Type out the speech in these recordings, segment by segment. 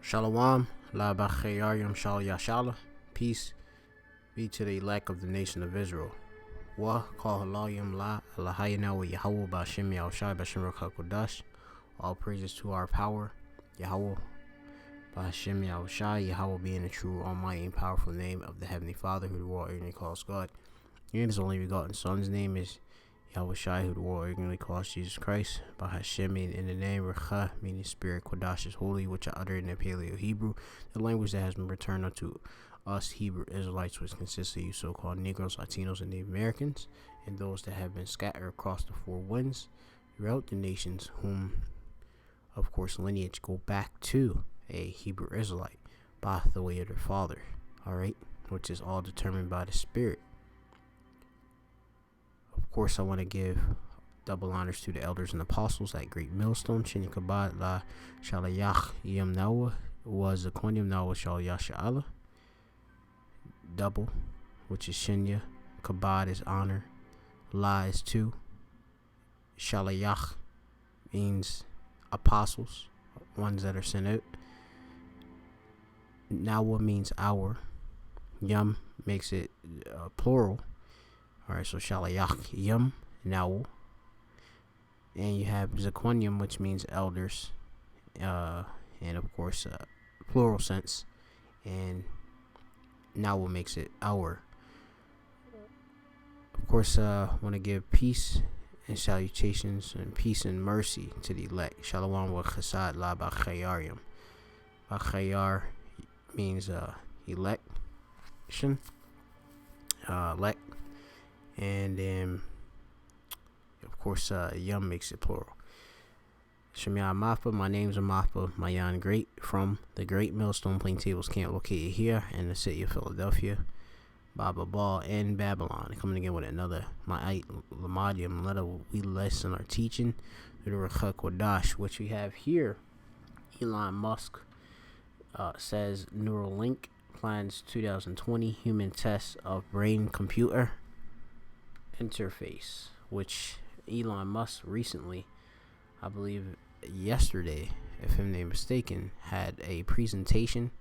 Shalom, la bachayayim shal yashala. Peace be to the elect of the nation of Israel. Wa kal halayim la alahayna wa Yahweh b'Hashem Yahushai b'Hashem Ruach All praises to our power, Yahweh b'Hashem Yahushai, Yahweh being the true, almighty, and powerful name of the Heavenly Father, who the world ignorantly calls God. And his only begotten Son's name is Yahushai, who the world ignorantly calls Jesus Christ. B'Hashem, meaning in the name, Recha, meaning spirit, Kodash is holy, which I uttered in the Paleo Hebrew, the language that has been returned unto us Hebrew Israelites, which consists of you so-called Negroes, Latinos, and Native Americans, and those that have been scattered across the four winds throughout the nations, whom, of course, lineage go back to a Hebrew Israelite by the way of their father, alright, which is all determined by the Spirit. Of course, I want to give double honors to the elders and apostles at Great Millstone. Shini Kabad La Shalayach Yam Nawa was the Konyam Nawa Shal Yasha'ala. Double, which is Shinya. Kabad is honor. La is two. Shalayach means apostles, ones that are sent out. Nawa means hour. Yam makes it plural. Alright, so Shalayach Yam Nawa. And you have Zaquanium, which means elders, and of course, plural sense, and Nawa makes it our. Of course, I want to give peace and salutations and peace and mercy to the elect. Shalom wa chesed la b'chayarim. B'chayar means election, elect, and then of course, Yum makes it plural. Shemya Mappa, my name's Mappa Mayan Great from the Great Millstone Plain Tables Camp located here in the city of Philadelphia. Baba Ball in Babylon. Coming again with another Ma'at Lamadium letter. We lesson our teaching through the Recha Kodash, which we have here. Elon Musk says Neuralink plans 2020 human test of brain computer interface, which Elon Musk recently, I believe yesterday, if I'm not mistaken, had a presentation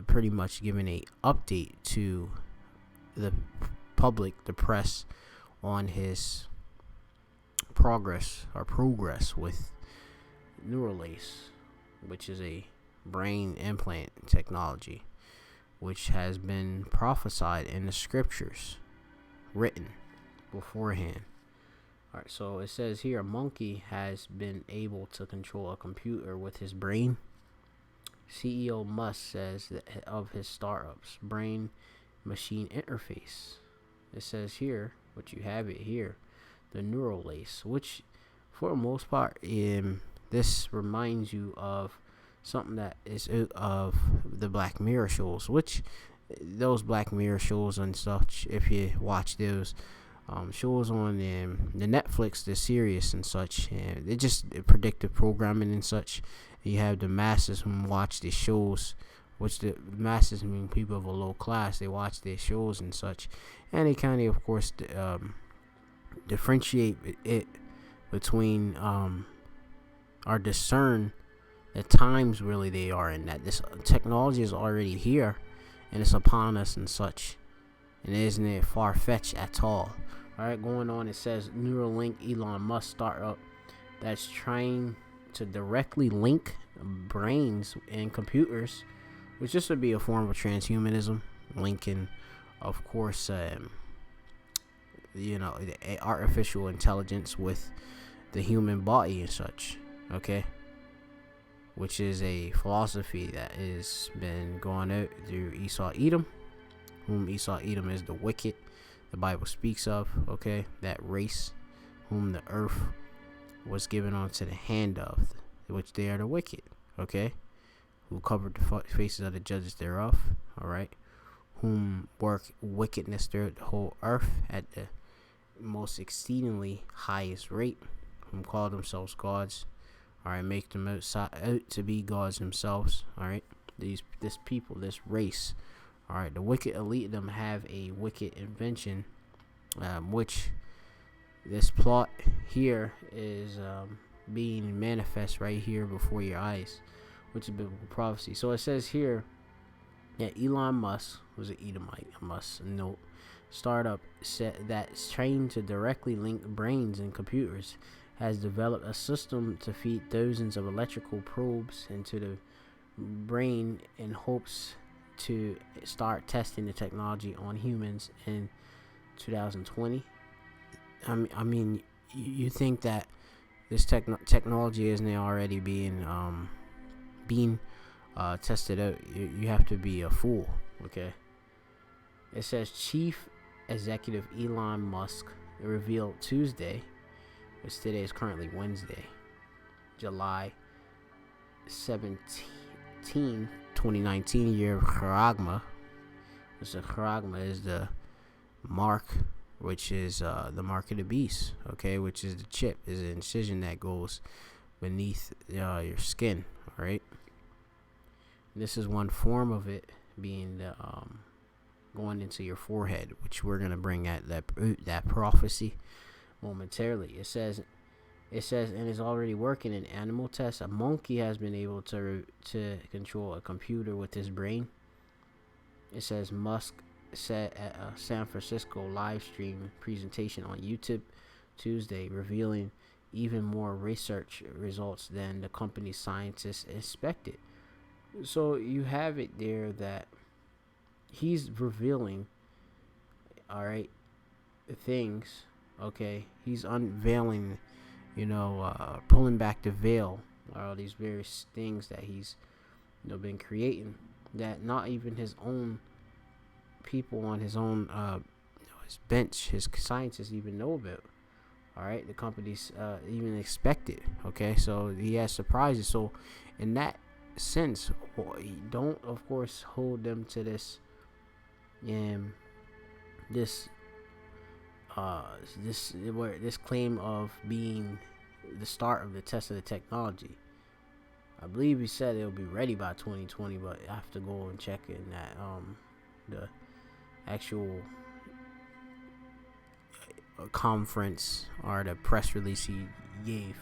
pretty much giving a update to the public, the press, on his progress with Neuralink, which is a brain implant technology which has been prophesied in the scriptures, written beforehand. Alright, so it says here, a monkey has been able to control a computer with his brain. CEO Musk says that of his startup's brain machine interface. It says here, which you have it here, the Neuralink, which for the most part, this reminds you of something that is out of the Black Mirror shows, which those Black Mirror shows and such, if you watch those shows on the Netflix, the series and such, and they're just predictive programming and such. You have the masses who watch these shows, which the masses mean people of a low class. They watch their shows and such, and they kind of course, differentiate it between or discern the times really they are in, that this technology is already here and it's upon us and such, and isn't it far-fetched at all. Alright, going on, it says Neuralink, Elon Musk startup that's trying to directly link brains and computers, which this would be a form of transhumanism, linking, of course, the artificial intelligence with the human body and such, okay? Which is a philosophy that has been going out through Esau Edom, whom Esau Edom is the wicked the Bible speaks of, okay, that race whom the earth was given onto the hand of, which they are the wicked, okay, who covered the faces of the judges thereof, alright, whom work wickedness throughout the whole earth at the most exceedingly highest rate, whom call themselves gods, alright, make them out to be gods themselves, alright, this people, this race. Alright, the wicked elite them have a wicked invention, which this plot here is being manifest right here before your eyes, which is biblical prophecy. So it says here that Elon Musk was an Edomite, I must note, startup that's trained to directly link brains and computers, has developed a system to feed dozens of electrical probes into the brain in hopes to start testing the technology on humans in 2020. I mean, you think that this technology isn't already being tested out? You have to be a fool, okay? It says Chief Executive Elon Musk revealed Tuesday, which today is currently Wednesday, July 17, 2019, year of Charagma. Which the Charagma is the mark, which is the mark of the beast, okay? Which is the chip, is an incision that goes beneath your skin, all right? This is one form of it, being the going into your forehead, which we're gonna bring at that prophecy momentarily. It says, and is already working in animal tests. A monkey has been able to control a computer with his brain. It says Musk said at a San Francisco live stream presentation on YouTube Tuesday, revealing even more research results than the company's scientists expected. So you have it there that he's revealing, all right, things, okay? He's unveiling, pulling back the veil, all these various things that he's, been creating that not even his own people on his own his bench, his scientists even know about. All right, the companies even expect it. Okay, so he has surprises. So in that sense, don't of course hold them to this this claim of being the start of the test of the technology. I believe he said it'll be ready by 2020, but I have to go and check in that the actual conference or the press release he gave.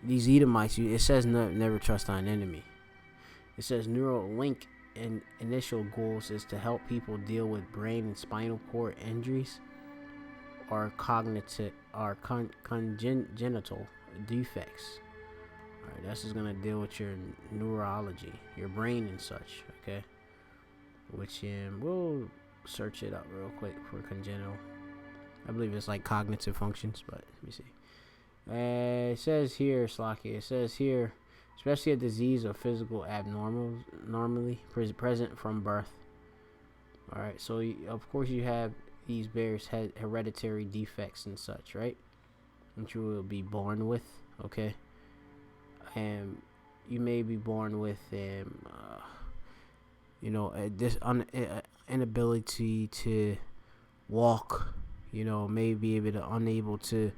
These Edomites, it says never trust thine enemy. It says Neuralink and initial goals is to help people deal with brain and spinal cord injuries or cognitive or congenital defects. Alright, this is gonna deal with your neurology, your brain and such, okay? Which we'll search it up real quick for congenital. I believe it's like cognitive functions, but let me see. It says here, Slocky, especially a disease or physical normally present from birth. Alright, so of course you have these various hereditary defects and such, right? Which you will be born with, okay? And you may be born with this inability to walk, may be unable to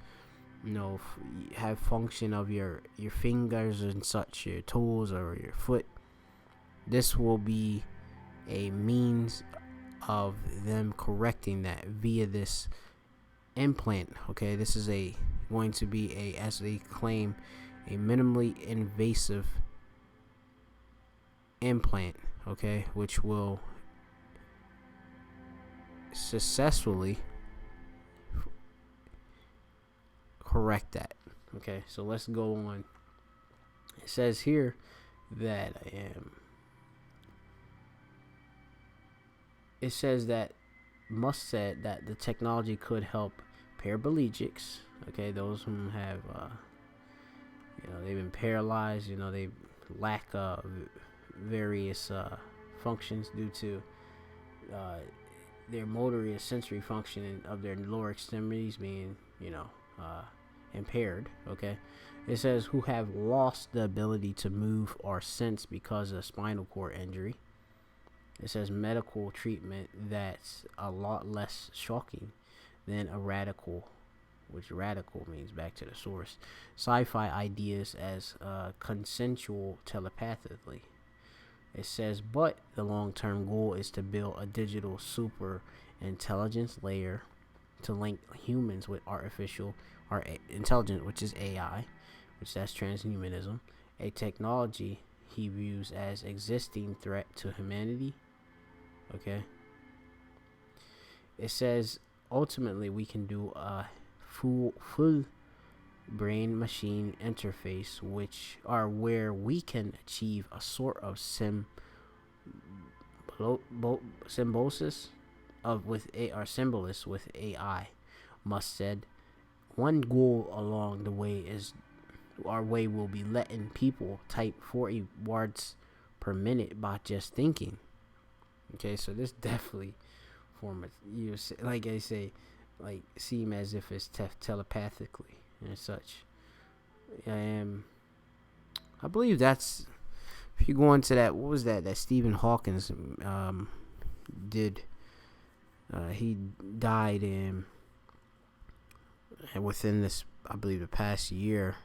have function of your fingers and such, your toes or your foot. This will be a means of them correcting that via this implant, okay? This is going to be as they claim, a minimally invasive implant, okay, which will successfully correct that. Okay, so let's go on. It says here that Musk said that the technology could help paraplegics, okay, those who have they've been paralyzed, they lack various functions due to their motor and sensory functioning of their lower extremities being impaired, okay? It says who have lost the ability to move or sense because of spinal cord injury. It says medical treatment that's a lot less shocking than a radical, which radical means back to the source, sci-fi ideas as consensual telepathically. It says, but the long-term goal is to build a digital super intelligence layer to link humans with artificial or intelligence, which is AI, which that's transhumanism, a technology he views as existing threat to humanity. Okay. It says ultimately we can do a full brain machine interface, which are where we can achieve a sort of symbiosis of with a or symbiosis with AI. Musk said one goal along the way is our way will be letting people type 40 words per minute by just thinking. Okay, so this definitely form of, you like I say, like seem as if it's telepathically and such. I believe that's, if you go into that, what was that Stephen Hawkins did. He died in within this, I believe, the past year,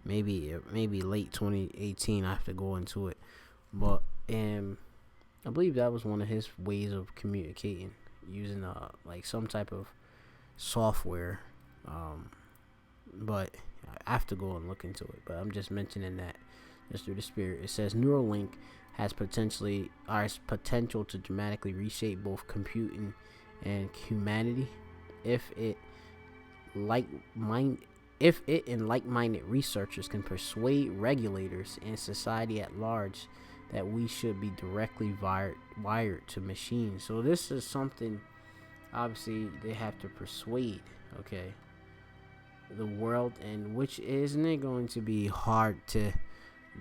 maybe late 2018. I have to go into it, but I believe that was one of his ways of communicating, using like some type of software. But I have to go and look into it. But I'm just mentioning that just through the spirit. It says Neuralink has potential to dramatically reshape both computing and humanity if it and like-minded researchers can persuade regulators and society at large that we should be directly wired to machines. So this is something, obviously, they have to persuade, okay, the world, and which isn't it going to be hard to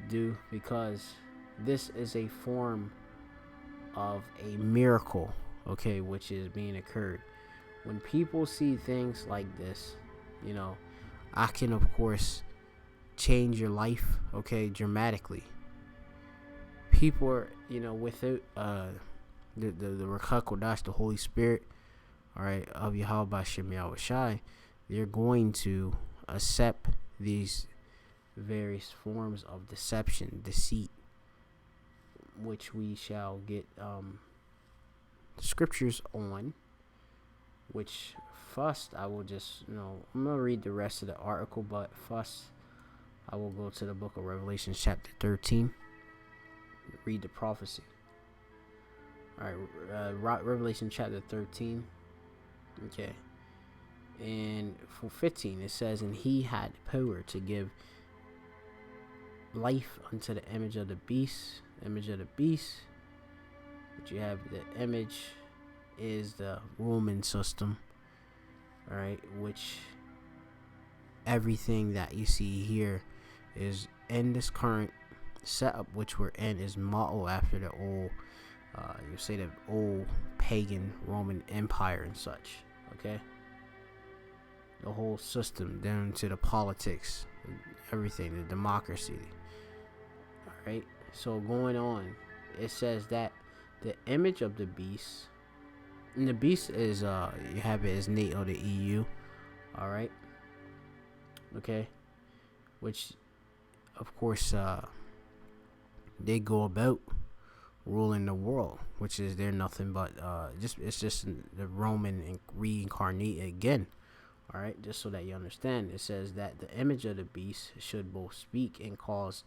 do, because this is a form of a miracle, okay, which is being occurred. When people see things like this, I can of course change your life, okay, dramatically. People are, without the Ruach Kodash, the Holy Spirit, all right, of Yahweh Shem Yahweh Shai, they're going to accept these various forms of deception, deceit, which we shall get scriptures on. Which first I will just, I'm gonna read the rest of the article, but first I will go to the book of Revelation, chapter 13. Read the prophecy. All right, Revelation chapter 13. Okay. And for 15, it says, and he had power to give life unto the image of the beast. But you have the image is the Roman system. All right, which everything that you see here is in this current setup which we're in is modeled after the old, you say the old pagan Roman Empire and such. Okay. The whole system down to the politics, everything, the democracy. Alright, so going on, it says that the image of the beast, and the beast is, you have it as NATO, the EU, alright, okay, which, of course, they go about ruling the world, which is, they're nothing but, it's just the Roman reincarnated again. Alright, just so that you understand, it says that the image of the beast should both speak and cause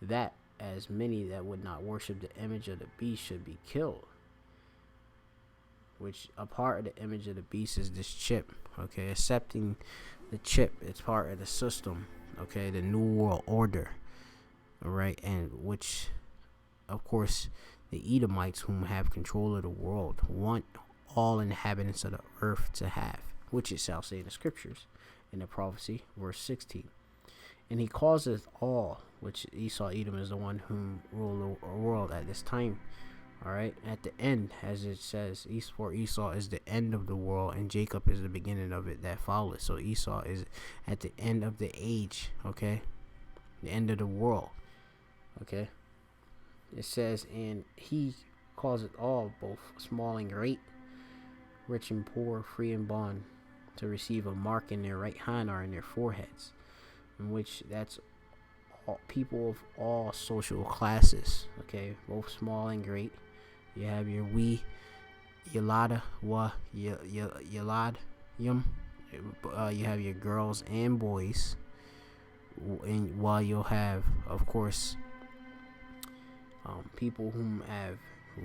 that as many that would not worship the image of the beast should be killed. Which a part of the image of the beast is this chip. Okay, accepting the chip, it's part of the system. Okay, the New World Order. Alright, and which, of course, the Edomites, whom have control of the world, want all inhabitants of the earth to have. Which it shall say in the scriptures, in the prophecy, verse 16. And he causeth all, which Esau, Edom is the one whom rule the world at this time. Alright, at the end, as it says, for Esau is the end of the world, and Jacob is the beginning of it that followeth. So Esau is at the end of the age, okay? The end of the world, okay? It says, and he causeth all, both small and great, rich and poor, free and bond, to receive a mark in their right hand or in their foreheads, in which that's all, people of all social classes, okay, both small and great. You have your Yalad Yum, you have your girls and boys, and while you'll have, of course, People whom have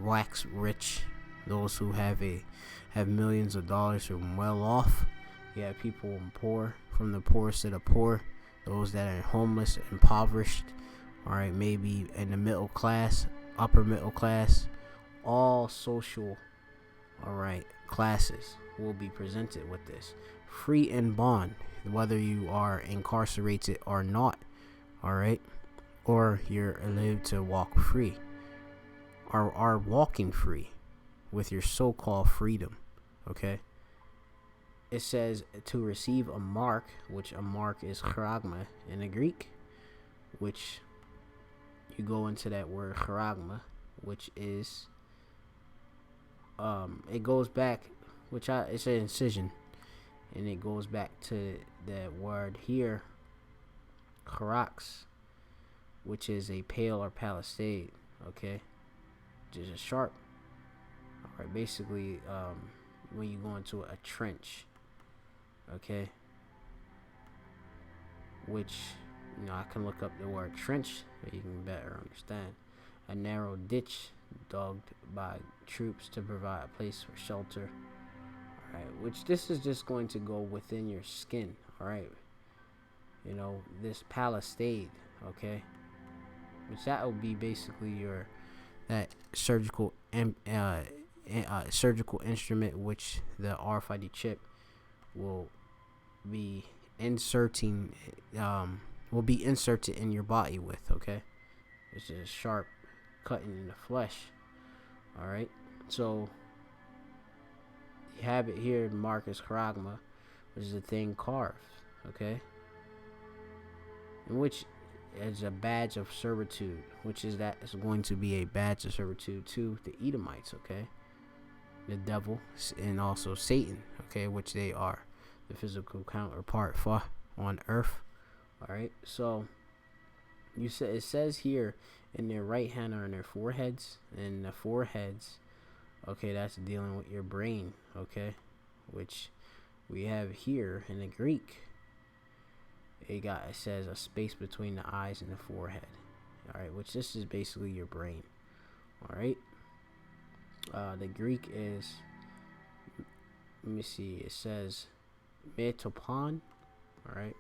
wax rich, those who have millions of dollars from well off. You have people poor, from the poorest of the poor, those that are homeless, impoverished, all right, maybe in the middle class, upper middle class, all social, all right, classes will be presented with this. Free and bond, whether you are incarcerated or not, all right, or you're allowed to walk free, or are walking free with your so-called freedom, okay? It says to receive a mark, which a mark is charagma in the Greek, which you go into that word charagma, which is it goes back, it's an incision, and it goes back to that word here, charax, which is a pale or palisade, okay, which is a sharp. All right, basically, when you go into a trench, okay, which, I can look up the word trench so you can better understand. A narrow ditch dug by troops to provide a place for shelter. All right, which this is just going to go within your skin. All right, this palisade, okay, which that will be basically that surgical surgical instrument, which the RFID chip will be inserted in your body with, okay? It's just sharp cutting in the flesh. All right, so you have it here, Marcus Charagma, which is a thing carved, okay, in which is a badge of servitude, which is going to be a badge of servitude to the Edomites, okay, the devil, and also Satan, okay, which they are the physical counterpart for on earth. All right, so it says here in their right hand or in their foreheads, and the foreheads, okay, that's dealing with your brain, okay, which we have here in the Greek. It says a space between the eyes and the forehead. All right, which this is basically your brain. All right. The Greek is, let me see, it says metopon. All right.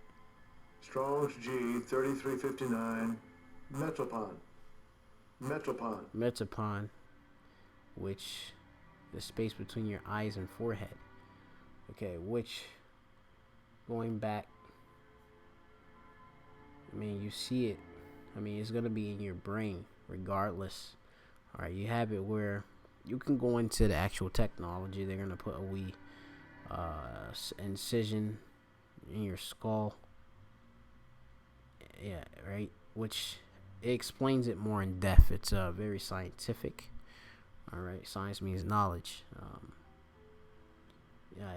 Strong's G 3359. Metopon, which the space between your eyes and forehead. Okay, which going back, you see it. It's gonna be in your brain regardless. All right, you have it where you can go into the actual technology. They're gonna put a wee incision in your skull. Yeah, right. Which it explains it more in depth. It's very scientific. All right, science means knowledge.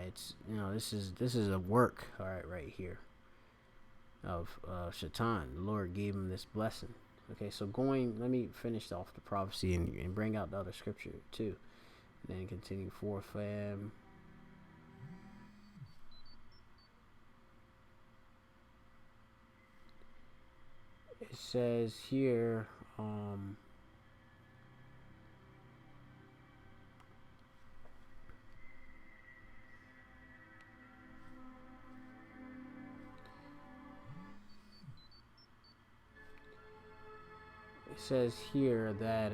It's this is a work. All right here of Shaitan. The Lord gave him this blessing. Okay, so let me finish off the prophecy and bring out the other scripture too, and then continue forth. It says here, that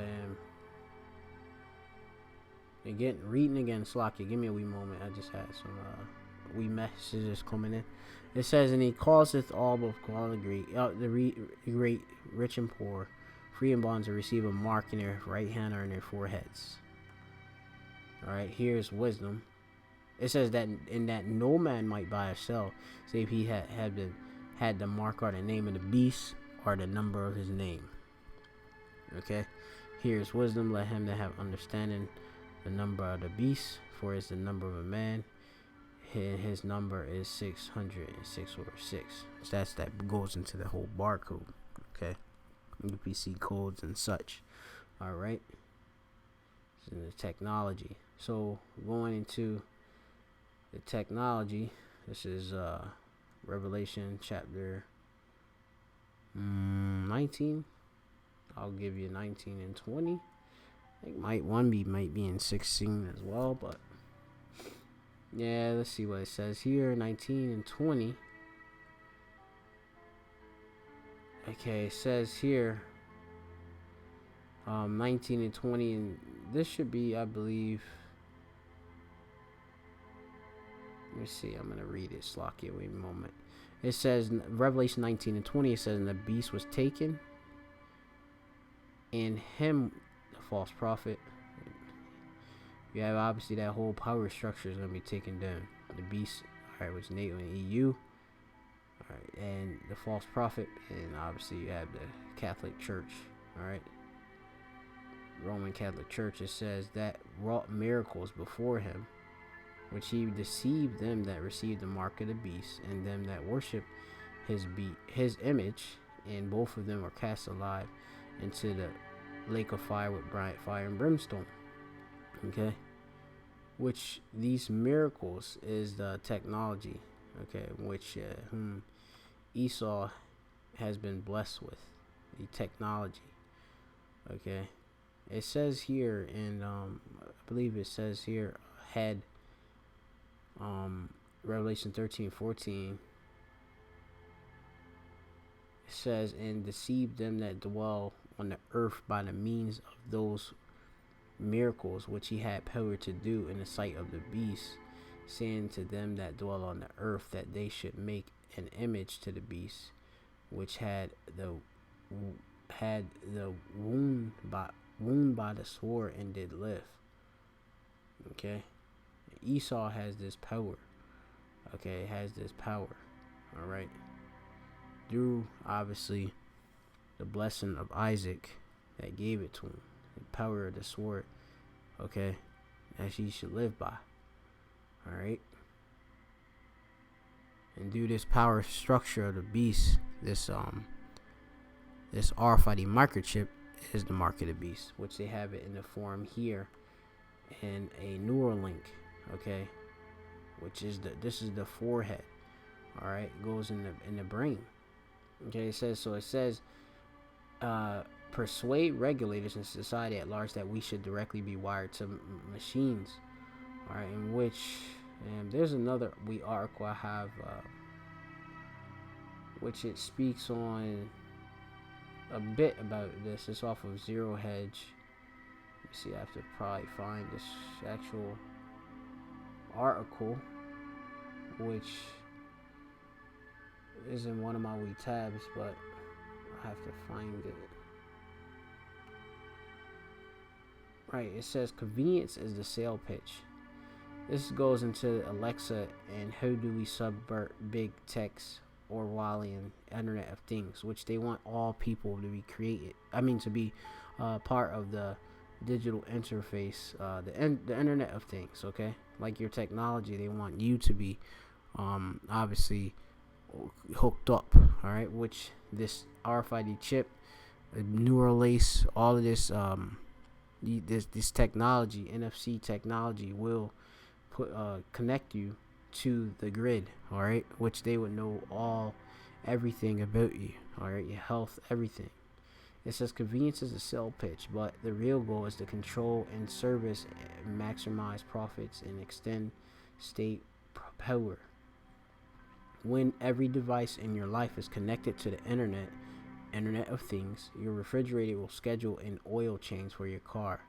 again, reading again, Slakia, give me a wee moment. I just had some wee messages coming in. It says, and he causeth all both the great, rich and poor, free and bond, to receive a mark in their right hand or in their foreheads. All right, here's wisdom. It says that in that no man might buy or sell, save he had the mark or the name of the beast or the number of his name. Okay, here's wisdom. Let him that have understanding the number of the beast, for it's the number of a man. His number is 606 or 6. So that goes into the whole barcode. Okay, UPC codes and such. All right, it's in the technology. So going into the technology, this is Revelation chapter 19. I'll give you 19 and 20. I think might be in 16 as well, but yeah, let's see what it says here. 19 and 20. Okay, it says here 19 and 20, and this should be, I believe. Let me see. I'm gonna read it. Slocky, wait a moment. It says Revelation 19 and 20. It says, "And the beast was taken, and him, the false prophet." You have obviously that whole power structure is gonna be taken down. The beast, all right, which NATO and EU, all right, and the false prophet, and obviously you have the Catholic Church, all right, Roman Catholic Church. It says that wrought miracles before him, which he deceived them that received the mark of the beast, and them that worship his image, and both of them were cast alive into the lake of fire with bright fire and brimstone. Okay, which these miracles is the technology, okay, which Esau has been blessed with, the technology. Okay, it says here, and I believe it says here, had Revelation 13:14. It says, "And deceived them that dwell on the earth by the means of those miracles which he had power to do in the sight of the beast, saying to them that dwell on the earth that they should make an image to the beast, which had the wound by the sword and did live." Okay, Esau has this power. Okay, it has this power. All right, through obviously the blessing of Isaac that gave it to him, the power of the sword. Okay, that he should live by. All right, and through this power structure of the beast, this RFID microchip is the mark of the beast, which they have it in the form here in a Neuralink. Okay, which is this is the forehead. All right, it goes in the brain. Okay, it says persuade regulators in society at large that we should directly be wired to machines. All right, in which, and there's another article I have, which it speaks on a bit about this. It's off of Zero Hedge. Let me see, I have to probably find this actual article, which is in one of my wee tabs, but I have to find it. Right, it says convenience is the sale pitch. This goes into Alexa and how do we subvert big tech's Orwellian Internet of Things, which they want all people to be to be part of the digital interface, the Internet of Things. Okay, like your technology, they want you to be obviously hooked up. All right, which this RFID chip, neural lace, all of this this technology, NFC technology, will connect you to the grid. All right, which they would know everything about you. All right, your health, everything. It says convenience is a sell pitch, but the real goal is to control and service, and maximize profits, and extend state power. When every device in your life is connected to the Internet of Things, your refrigerator will schedule an oil change for your car.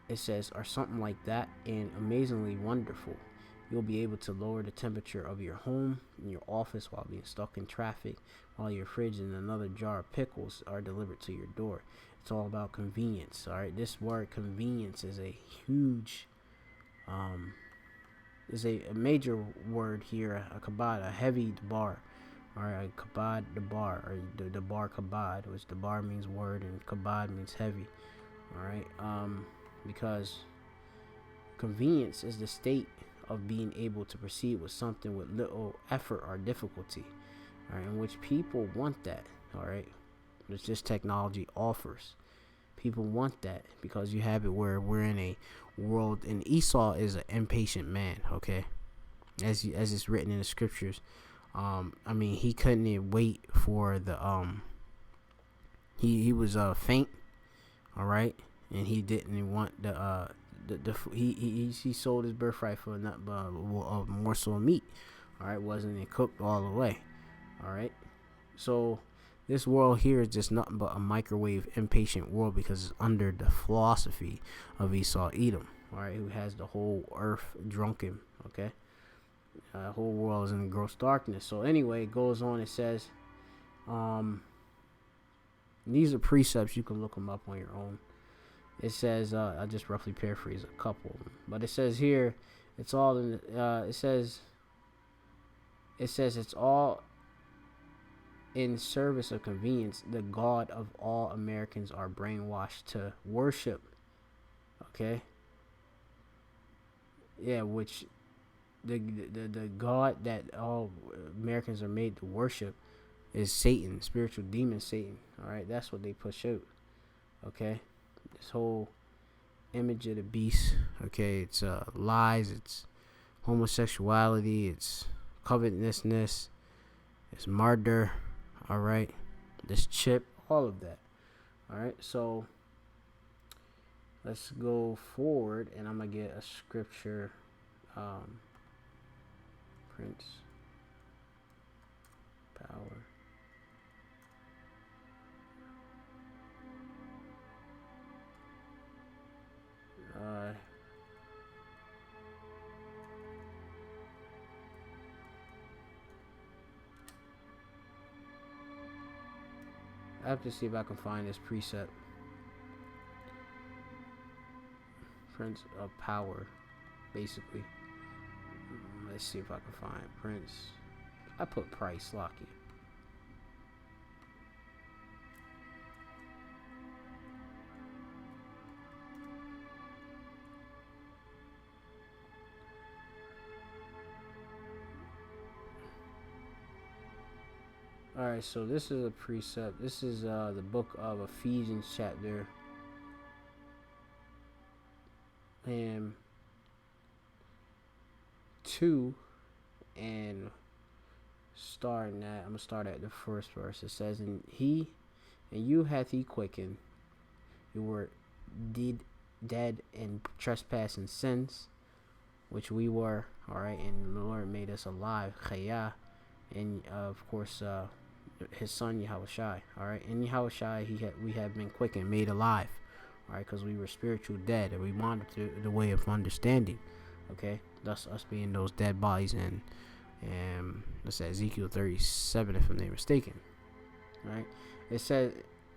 It says, or something like that, and amazingly wonderful. You'll be able to lower the temperature of your home and your office while being stuck in traffic, while your fridge and another jar of pickles are delivered to your door. It's all about convenience. All right, this word convenience is a huge, is a major word here. A kabad, a heavy bar, or a kabad the bar, or the bar kabad, which the bar means word and kabad means heavy. All right, because convenience is the state of being able to proceed with something with little effort or difficulty, all right, in which people want that. All right, which this technology offers. People want that because you have it where we're in a world, and Esau is an impatient man. Okay, as it's written in the scriptures. He couldn't wait for He was faint, all right, and he didn't want he sold his birthright for not a morsel of meat, all right, wasn't it cooked all the way, all right. So this world here is just nothing but a microwave impatient world because it's under the philosophy of Esau Edom, all right, who has the whole earth drunken, okay. Whole world is in gross darkness. So anyway, it goes on. It says, these are precepts. You can look them up on your own. It says, I just roughly paraphrase a couple of them, but it says here, it's all in. It says it's all in service of convenience. The God of all Americans are brainwashed to worship. Okay. Yeah, which the God that all Americans are made to worship is Satan, spiritual demon Satan. All right, that's what they push out. Okay, this whole image of the beast. Okay, it's lies, it's homosexuality, it's covetousness, it's murder. All right, this chip, all of that. All right, so let's go forward, and I'm gonna get a scripture. Prince power. I have to see if I can find this precept. Prince of power, basically. Let's see if I can find Prince. I put Price Locky. Alright, so this is a precept. This is the book of Ephesians chapter and 2, and starting at, I'm gonna start at the first verse. It says, and you hath he quickened, you were dead in trespass and sins, which we were, alright, and the Lord made us alive, chayah, and of course his son Yahushai, alright, in Yahushai we have been quickened, made alive, alright, because we were spiritual dead, and we wandered through the way of understanding, okay, thus us being those dead bodies, and that's Ezekiel 37 if I'm not mistaken, right. It says,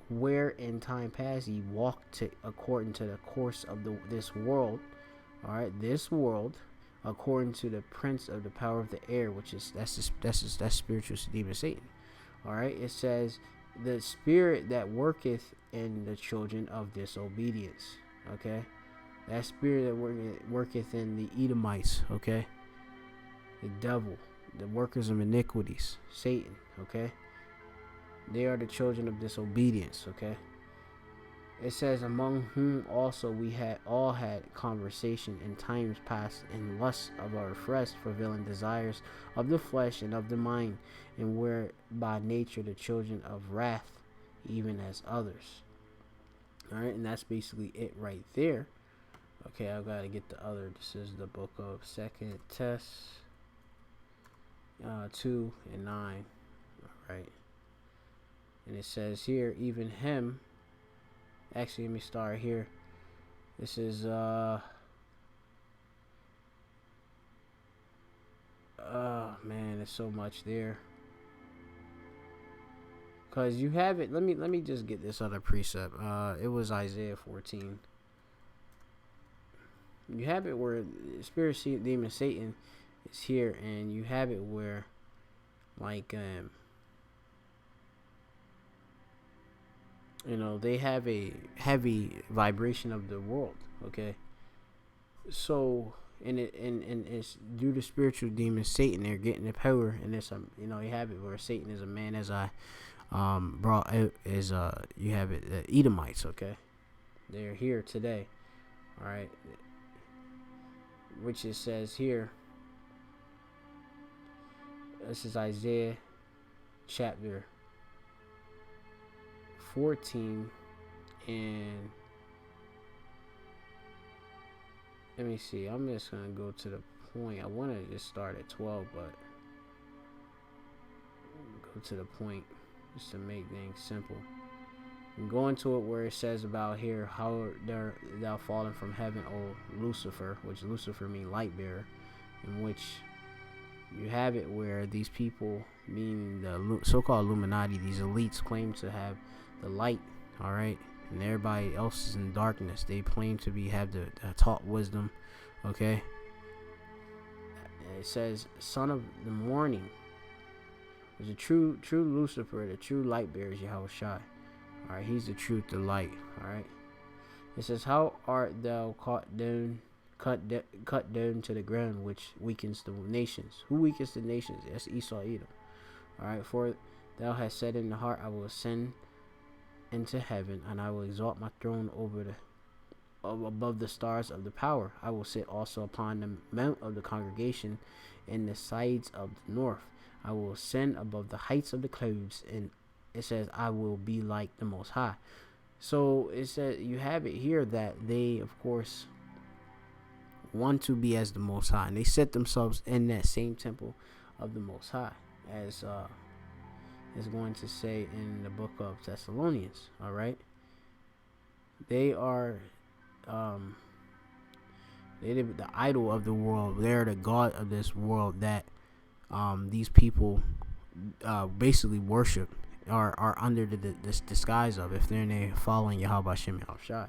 where in time past ye walked according to the course of this world, alright, this world, according to the prince of the power of the air, which is that's spiritual demon Satan. All right, it says the spirit that worketh in the children of disobedience. Okay, that spirit that worketh in the Edomites. Okay, the devil, the workers of iniquities, Satan. Okay, they are the children of disobedience. Okay. It says, among whom also we had all had conversation in times past in lusts of our flesh, fulfilling desires of the flesh and of the mind, and were by nature the children of wrath, even as others. Alright, and that's basically it right there. Okay, I've got to get the other. This is the book of 2nd Test 2 and 9. Alright. And it says here, even him. Actually, let me start here. This is oh man, there's so much there. Cause you have it. Let me just get this other precept. It was Isaiah 14. You have it where spirit demon Satan is here, and you have it where, like, you know, they have a heavy vibration of the world, okay? So, and it's due to spiritual demons, Satan, they're getting the power, and it's, you know, you have it where Satan is a man, as I brought out, is, you have it, the Edomites, okay? They're here today, all right? Which it says here, this is Isaiah chapter 14, and let me see. I'm just gonna go to the point. I want to just start at 12, but go to the point just to make things simple. And go into it where it says about here, how thou fallen from heaven, O Lucifer, which Lucifer means light bearer, in which you have it where these people, meaning the so-called Illuminati, these elites, claim to have the light, all right, and everybody else is in darkness. They claim to have the taught wisdom, okay. It says, son of the morning. There's a true Lucifer, the true light bearer is Yahweh Shai. All right, he's the truth, the light. All right. It says, how art thou cut down to the ground, which weakens the nations? Who weakens the nations? That's Esau, Edom. All right. For thou hast said in the heart, I will ascend into heaven, and I will exalt my throne above the stars of the power. I will sit also upon the mount of the congregation in the sides of the north. I will ascend above the heights of the clouds, and it says, I will be like the Most High. So it says, you have it here that they, of course, want to be as the Most High, and they set themselves in that same temple of the Most High, as is going to say in the book of Thessalonians. All right, they are they're the idol of the world. They're the god of this world that these people basically worship, are under this disguise of, if they're following Yahweh Shem Shai.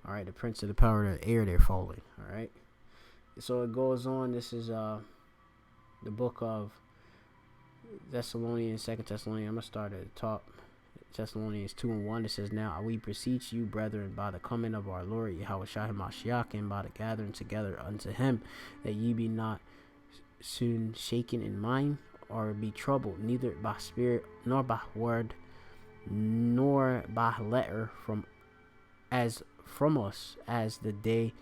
All right, the prince of the power of the air they're following. All right, so it goes on. This is the book of Thessalonians, 2 Thessalonians. I'm gonna start at the top. Thessalonians 2:1. It says, now we beseech you, brethren, by the coming of our Lord Yahweh Shai Hamashiach, and by the gathering together unto him, that ye be not soon shaken in mind, or be troubled, neither by spirit, nor by word, nor by letter from us, as the day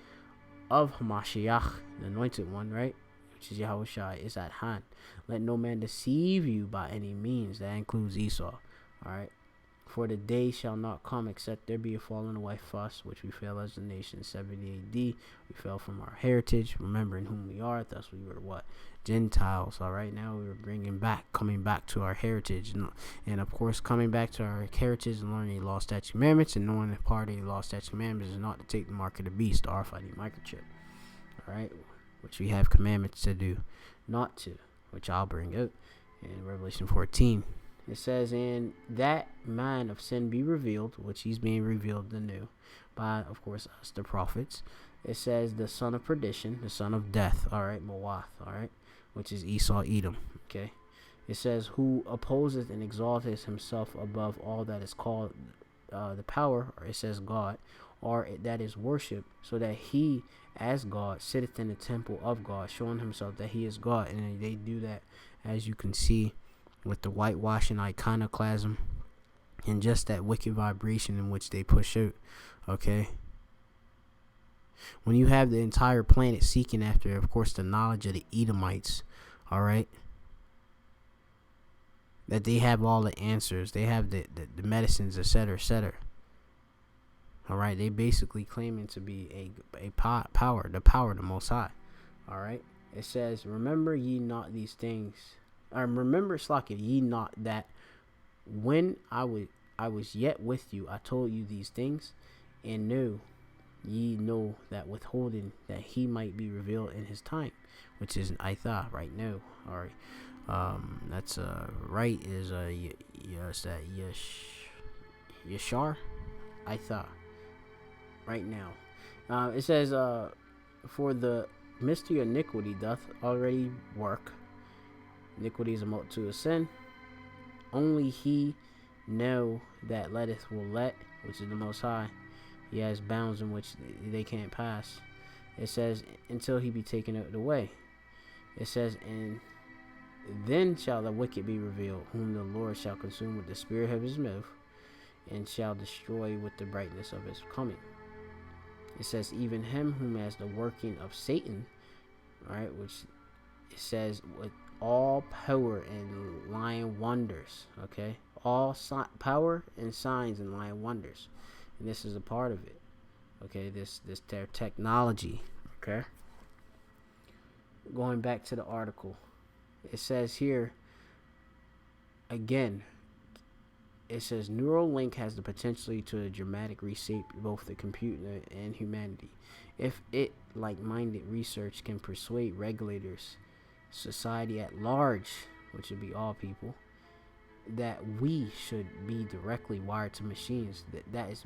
of Hamashiach, the anointed one, right, which is Yahweh Shai, is at hand. Let no man deceive you by any means. That includes Esau. All right. For the day shall not come except there be a falling away for us, which we fell as a nation 70 AD. We fell from our heritage, remembering whom we are. Thus we were what? Gentiles. All right. Now we're coming back to our heritage. And of course, coming back to our heritage and learning the law, statutes, commandments, and knowing that part of the law, statutes, commandments is not to take the mark of the beast, the RFID microchip. All right. Which we have commandments to do, not to, which I'll bring out in Revelation 14. It says, and that man of sin be revealed, which he's being revealed anew by, of course, us, the prophets. It says, the son of perdition, the son of death, all right, Moath, all right, which is Esau, Edom, okay. It says, who opposeth and exalteth himself above all that is called the power, or it says God, or that is worship, so that he, as God, sitteth in the temple of God, showing himself that he is God. And they do that, as you can see, with the whitewashing, iconoclasm, and just that wicked vibration in which they push out. Okay, when you have the entire planet seeking after, of course, the knowledge of the Edomites, all right, that they have all the answers, they have the medicines, etc., etc. All right, they basically claiming to be a power, the power of the Most High. All right, it says, remember ye not these things. Remember, Slakia, ye not that when I was yet with you, I told you these things, and ye know that withholding that he might be revealed in his time, which is an Aitha right now. All right, that's right is yes, that Yashar Aitha right now. It says for the mystery of iniquity doth already work. Iniquity is a multitude of sin. Only he know that letteth will let, which is the Most High. He has bounds in which they can't pass. It says, until he be taken out of the way. It says, and then shall the wicked be revealed, whom the Lord shall consume with the spirit of his mouth, and shall destroy with the brightness of his coming. It says, even him whom has the working of Satan, right, which it says with all power and lying wonders, okay, all power and signs and lying wonders, and this is a part of it. Okay, this their technology. Okay, going back to the article, it says here again. It says Neuralink has the potential to dramatically reshape both the computer and humanity. If it, like-minded research, can persuade regulators, society at large, which would be all people, that we should be directly wired to machines. That's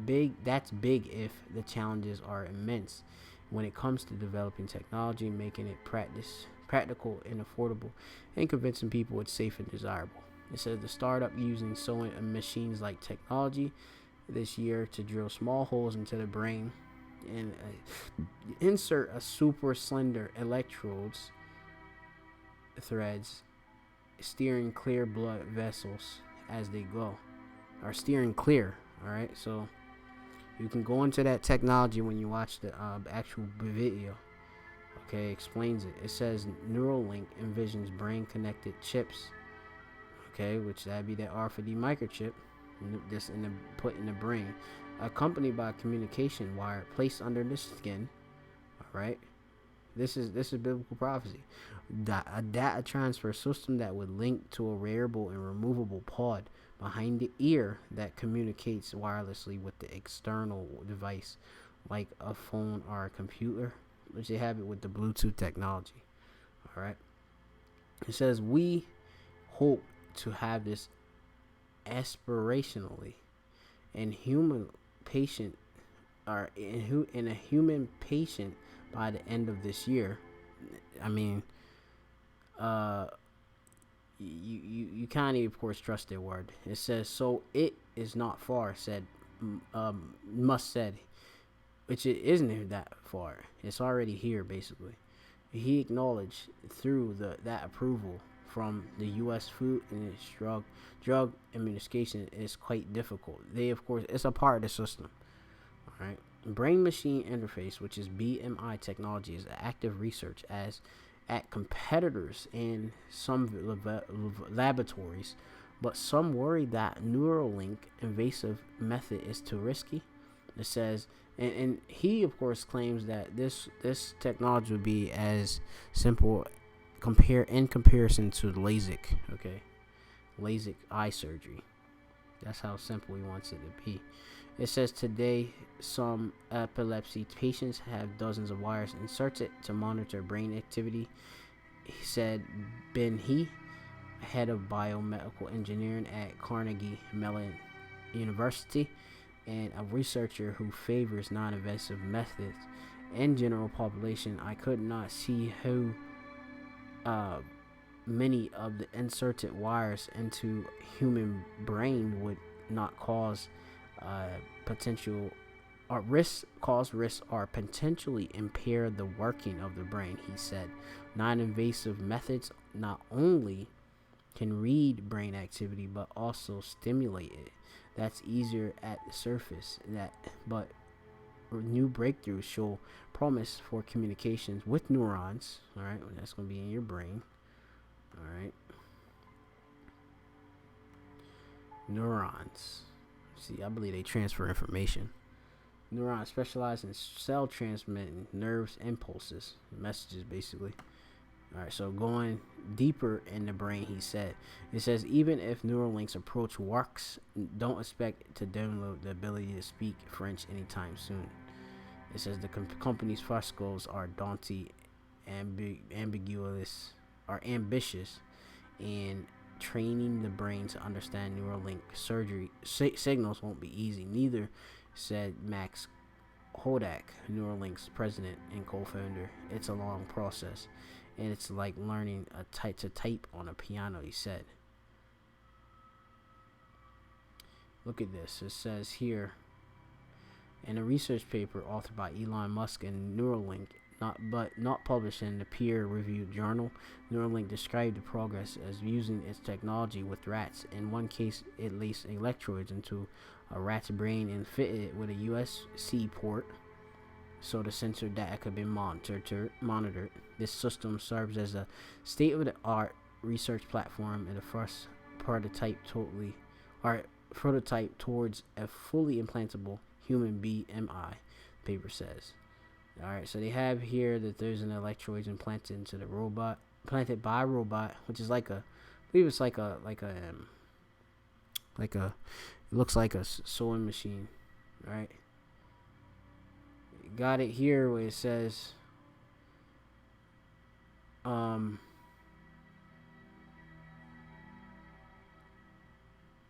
big if the challenges are immense when it comes to developing technology, making it practical and affordable, and convincing people it's safe and desirable. It says the startup using sewing machines like technology this year to drill small holes into the brain and insert a super slender electrodes threads steering clear blood vessels as they go, are steering clear. All right, so you can go into that technology when you watch the actual video. Okay, explains it. It says Neuralink envisions brain connected chips. Okay, which that'd be that RFID microchip, this put in the brain, accompanied by a communication wire placed under the skin. All right, this is biblical prophecy. A data transfer system that would link to a wearable and removable pod behind the ear that communicates wirelessly with the external device, like a phone or a computer, which they have it with the Bluetooth technology. All right, it says we hope to have this aspirationally in human patient or in a human patient by the end of this year. I mean, you can't even, of course, trust their word. It says, so it is not far, said Musk said, which it isn't that far. It's already here, basically. He acknowledged through that approval from the U.S. Food and Drug Administration is quite difficult. They, of course, it's a part of the system. All right. Brain-machine interface, which is BMI technology, is active research at competitors in some laboratories, but some worry that Neuralink invasive method is too risky. It says, and he, of course, claims that this technology would be as simple in comparison to LASIK. Okay, LASIK eye surgery. That's how simple he wants it to be. It says today some epilepsy patients have dozens of wires inserted to monitor brain activity. He said Ben He, head of biomedical engineering at Carnegie Mellon University, and a researcher who favors non-invasive methods in general population. I could not see how many of the inserted wires into human brain would not cause potential or cause risks or potentially impair the working of the brain. He said non-invasive methods not only can read brain activity but also stimulate it. That's easier at the surface. But new breakthroughs show promise for communications with neurons. All right, that's going to be in your brain. All right, neurons. See, I believe they transfer information. Neurons specialize in cell transmitting nerves impulses, messages, basically. All right, so going deeper in the brain, he said, it says even if Neuralink's approach works, don't expect to download the ability to speak French anytime soon. It says the company's first goals are daunting, ambitious, and training the brain to understand Neuralink surgery signals won't be easy. Neither, said Max Hodak, Neuralink's president and co-founder. It's a long process, and it's like learning to type on a piano, he said. Look at this. It says here, in a research paper authored by Elon Musk and Neuralink, not published in the peer-reviewed journal, Neuralink described the progress as using its technology with rats. In one case, it laced electrodes into a rat's brain and fitted it with a USB-C port so the sensor data could be monitored. This system serves as a state-of-the-art research platform and the first prototype totally or prototype towards a fully implantable human BMI, paper says. All right, so they have here that there's an electrodes implanted into the robot, planted by a robot, which is like a, I believe it's like a, it looks like a sewing machine, right? Got it here where it says,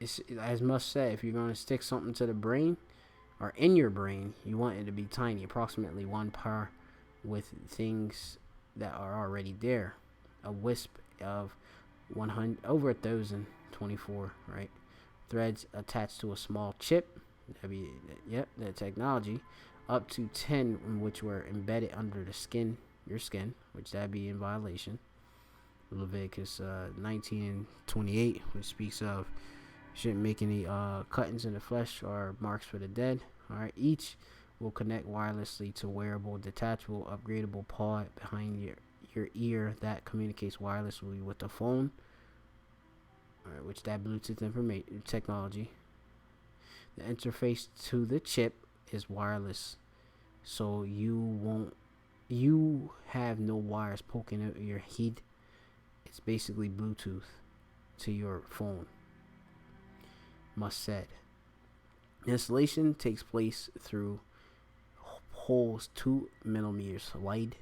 it's, as Musk said, if you're going to stick something to the brain or in your brain, you want it to be tiny, approximately one par with things that are already there. A wisp of 100 over 1,024, right? Threads attached to a small chip. That'd be, yep, that technology. Up to 10 which were embedded under the skin, your skin, which that'd be in violation. Leviticus 19 and 28, which speaks of shouldn't make any cuttings in the flesh or marks for the dead. All right, each will connect wirelessly to wearable, detachable, upgradable pod behind your ear that communicates wirelessly with the phone. All right, which that Bluetooth information technology. The interface to the chip is wireless, so you have no wires poking out your head. It's basically Bluetooth to your phone. Musk said. The installation takes place through holes 2 millimeters wide,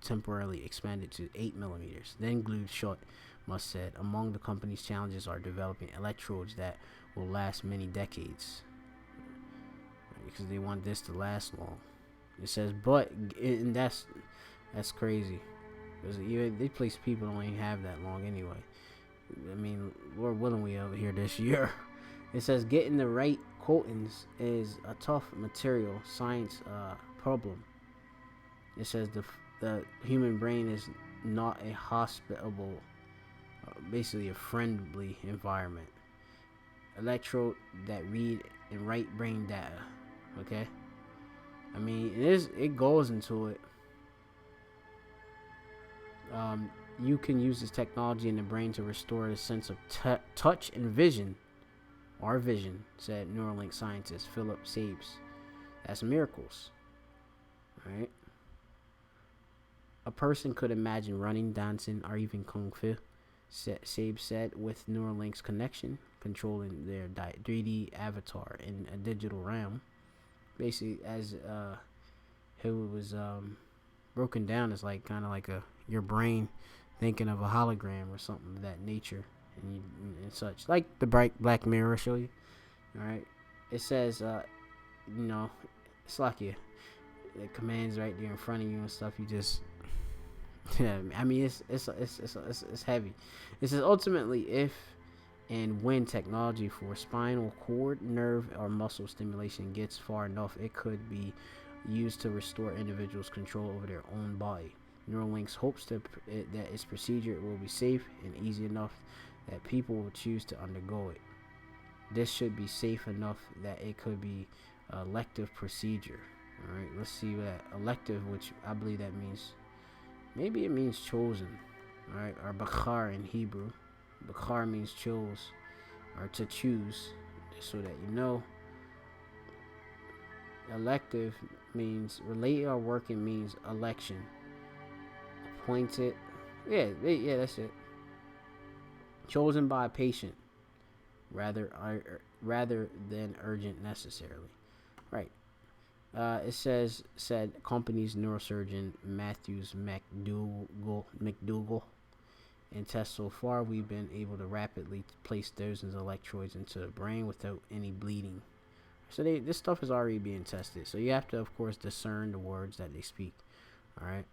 temporarily expanded to 8 millimeters, then glued shut. Musk said. Among the company's challenges are developing electrodes that will last many decades, because they want this to last long. It says, and that's crazy, because they place people don't even have that long anyway. I mean, Lord willing, we over here this year. It says getting the right coatings is a tough material science problem. It says the human brain is not a hospitable, basically a friendly environment. Electrode that read and write brain data. Okay, I mean it goes into it. You can use this technology in the brain to restore a sense of touch and vision. Our vision, said Neuralink scientist Philip Sabes. That's miracles. Right? A person could imagine running, dancing, or even kung fu, Sabes said, with Neuralink's connection, controlling their 3D avatar in a digital realm. Basically, as it was broken down as like kind of like your brain thinking of a hologram or something of that nature. And such, like the Black Mirror show you. All right, it says, it's like you, the commands right there in front of you and stuff. You just, yeah. I mean, it's heavy. It says ultimately, if and when technology for spinal cord, nerve, or muscle stimulation gets far enough, it could be used to restore individuals' control over their own body. Neuralink's hopes that its procedure will be safe and easy enough that people will choose to undergo it. This should be safe enough that it could be an elective procedure. All right, let's see what that elective, which I believe that means, maybe it means chosen. All right, or bakar in Hebrew. Bakar means chose or to choose, just so that you know. Elective means related or working means election. Appointed, yeah, that's it. Chosen by a patient, rather than urgent necessarily. Right. It said company's neurosurgeon Matthews McDougall. In tests so far, we've been able to rapidly place dozens of electrodes into the brain without any bleeding. So this stuff is already being tested. So you have to, of course, discern the words that they speak. All right.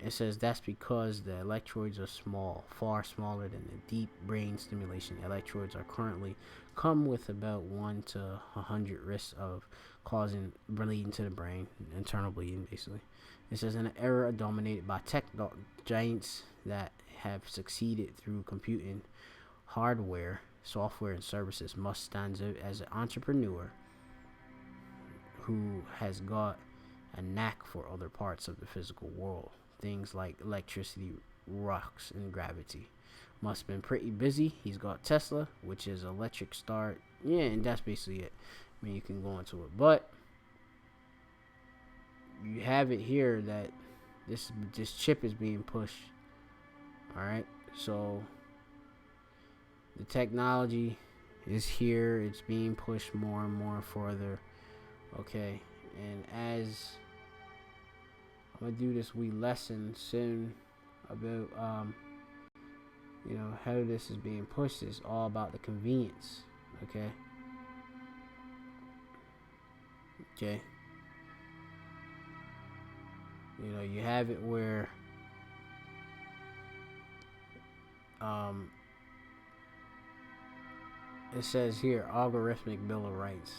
It says that's because the electrodes are small, far smaller than the deep brain stimulation. Electrodes are currently come with about 1 to 100 risks of causing bleeding to the brain, internal bleeding, basically. It says in an era dominated by tech giants that have succeeded through computing, hardware, software, and services, Musk stands out as an entrepreneur who has got a knack for other parts of the physical world. Things like electricity, rocks, and gravity. Musk's been pretty busy. He's got Tesla, which is electric start. Yeah, and that's basically it. I mean, you can go into it, but you have it here that this chip is being pushed. All right, so the technology is here. It's being pushed more and more further. Okay, and as I'm gonna do this wee lesson soon about how this is being pushed. Is all about the convenience. Okay. You have it where it says here algorithmic bill of rights.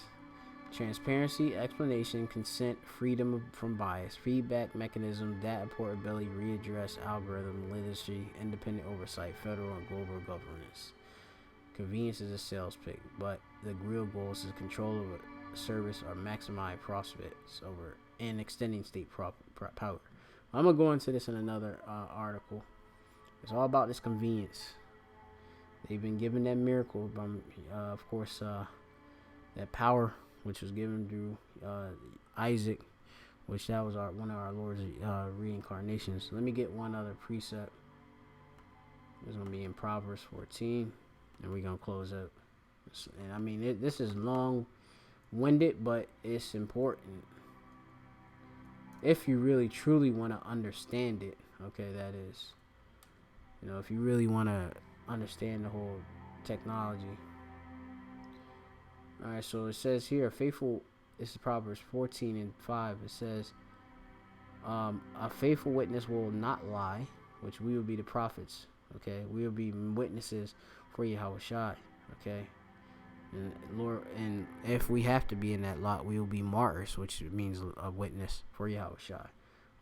Transparency, explanation, consent, freedom from bias, feedback mechanism, data portability, readdress, algorithm, literacy, independent oversight, federal and global governance. Convenience is a sales pitch, but the real goal is control over service or maximize profits over and extending state power. I'm gonna go into this in another article. It's all about this convenience. They've been given that miracle, of course, that power which was given through Isaac, which that was one of our Lord's reincarnations. Let me get one other precept. It's going to be in Proverbs 14, and we're going to close out. And I mean, this is long-winded, but it's important. If you really, truly want to understand it, okay, that is. If you really want to understand the whole technology. Alright, so it says here, this is Proverbs 14:5. It says, a faithful witness will not lie, which we will be the prophets, okay? We will be witnesses for Yahushua, okay? And Lord, and if we have to be in that lot, we will be martyrs, which means a witness for Yahushua.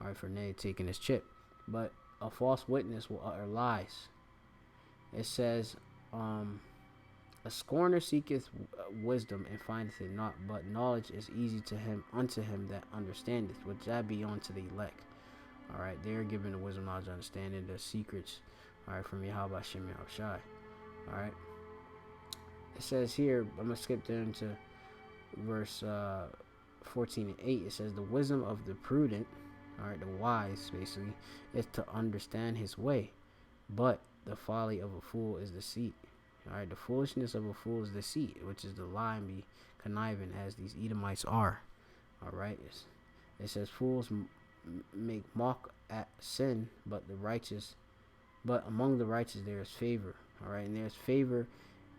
Alright, for Nay taking his chip. But a false witness will utter lies. It says, a scorner seeketh wisdom and findeth it not, but knowledge is easy unto him that understandeth, which that be unto the elect. Alright, they're given the wisdom, knowledge, understanding, the secrets, alright, from Yahweh Shem Yahushai. Alright. It says here, I'm gonna skip down to verse 14:8. It says, the wisdom of the prudent, alright, the wise basically, is to understand his way, but the folly of a fool is deceit. Alright, the foolishness of a fool is deceit, which is the lie and be conniving, as these Edomites are. Alright, it says fools make mock at sin, but among the righteous there is favor. Alright, and there's favor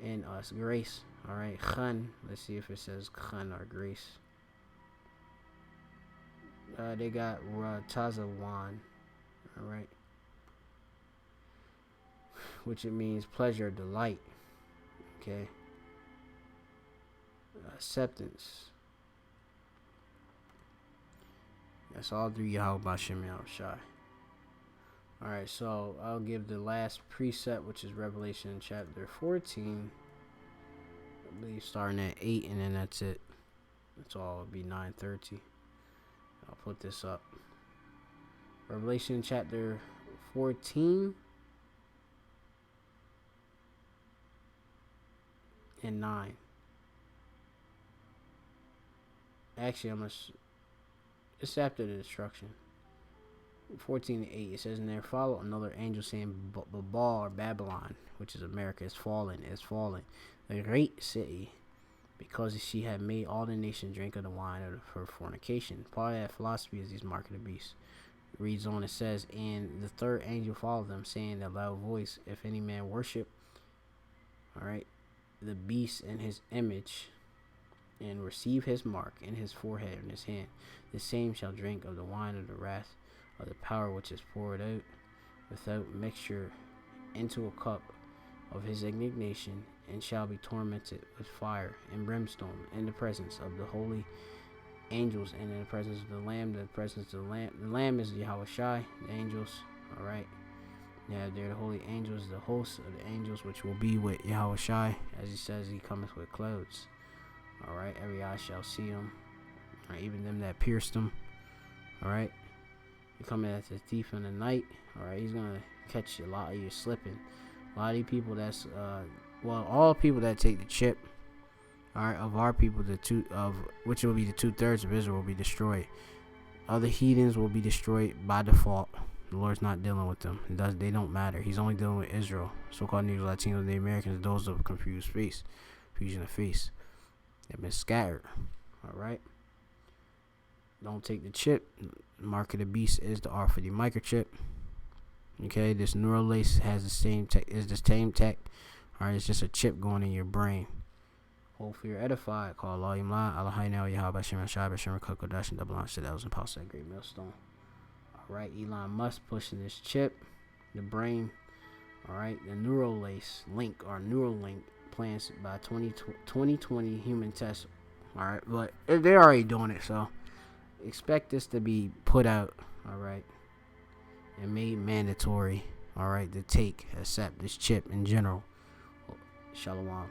in us, grace. Alright, khan. Let's see if it says khan or grace. They got tazawan. Alright, which it means pleasure, delight. Okay. Acceptance. That's all through Yahweh Shem Yahushai. Alright, so I'll give the last precept, which is Revelation chapter 14. I believe starting at 8, and then that's it. That's all. It'll be 9:30. I'll put this up. Revelation chapter 14 and 9. Actually, it's after the destruction. 14:8. It says, and there followed another angel saying, Babel, or Babylon, which is America, is fallen, the great city, because she had made all the nations drink of the wine of her fornication. Part of that philosophy is these mark of the beast. It reads on, it says, and the third angel followed them, saying in a loud voice, if any man worship, alright, the beast in his image, and receive his mark in his forehead and his hand, the same shall drink of the wine of the wrath of the power which is poured out without mixture into a cup of his indignation, and shall be tormented with fire and brimstone in the presence of the holy angels and in the presence of the Lamb. The presence of the Lamb. The Lamb is Yahweh Shai, the angels. All right. Yeah, they're the holy angels, the hosts of the angels, which will be with Yahweh Shai, as he says, he cometh with clouds. All right. Every eye shall see him. All right, even them that pierced him. All right. He coming as a thief in the night. All right. He's gonna catch a lot of you slipping. A lot of these people that's all people that take the chip, all right, of our people, which will be the 2/3 of Israel will be destroyed. Other heathens will be destroyed by default. The Lord's not dealing with them. They don't matter. He's only dealing with Israel. So-called Negroes, Latinos, the Americans, those of confused face, fusion of face. They've been scattered. All right. Don't take the chip. Mark of the beast is the R50 microchip. Okay, this Neuralink has the same tech. Is the same tech. All right, it's just a chip going in your brain. Hopefully you're edified. Call Allah Imlan, Allah now, Yahweh Shem Shai Shem Koko Dash and Double on shit that was in Pulse, that great millstone. All right, Elon Musk pushing this chip, the brain. All right, the Neuralink plans by 2020 human test. All right, but they're already doing it, so expect this to be put out. All right, and made mandatory. All right, to accept this chip in general. Shalom.